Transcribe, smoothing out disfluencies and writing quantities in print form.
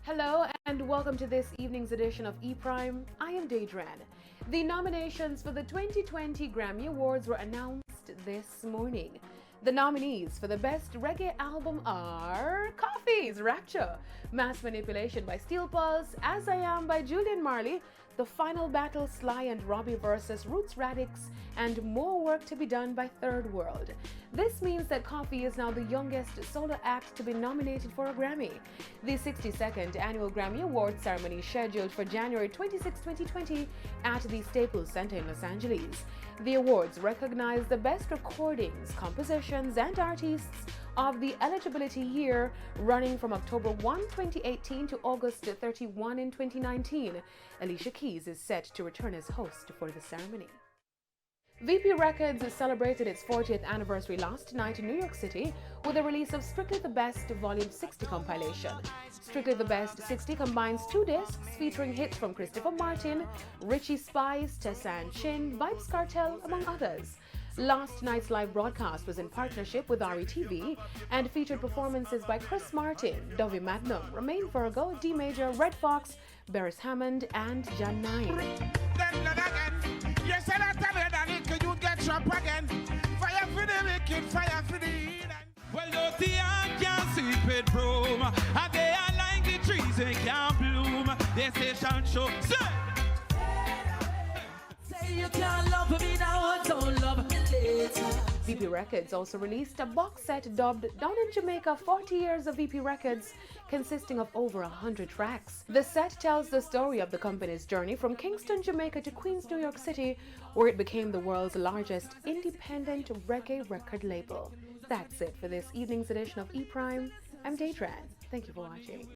Hello and welcome to this evening's edition of E-Prime. I am Daedran. The nominations for the 2020 Grammy Awards were announced this morning. The nominees for the Best Reggae Album are Koffee's Rapture, Mass Manipulation by Steel Pulse, As I Am by Julian Marley, The Final Battle Sly and Robbie vs. Roots Radix, and More Work to be Done by Third World. This means that Koffee is now the youngest solo act to be nominated for a Grammy. The 62nd Annual Grammy Awards ceremony is scheduled for January 26, 2020 at the Staples Center in Los Angeles. The awards recognize the best recordings, compositions, and artists of the eligibility year running from October 1, 2018 to August 31 in 2019. Alicia Keys is set to return as host for the ceremony. VP Records celebrated its 40th anniversary last night in New York City with the release of Strictly the Best Volume 60 compilation. Strictly the Best 60 combines 2 discs featuring hits from Christopher Martin, Richie Spice, Tessa and Chin, Vybz Kartel, among others. Last night's live broadcast was in partnership with RETV and featured performances by Chris Martin, Dovey Magnum, Romain Virgo, D Major, Red Fox, Beres Hammond, and Jan 9. Yes, and I tell you that it could get shot again. Fire for the wicked, fire for the heathen. Well, those the can't sweep it broom, and they are like the trees they can't bloom. They say shan't show. Say you can't love me now, don't love me later. VP Records also released a box set dubbed Down in Jamaica 40 Years of VP Records, consisting of over 100 tracks. The set tells the story of the company's journey from Kingston, Jamaica to Queens, New York City, where it became the world's largest independent reggae record label. That's it for this evening's edition of E-Prime. I'm Daedran. Thank you for watching.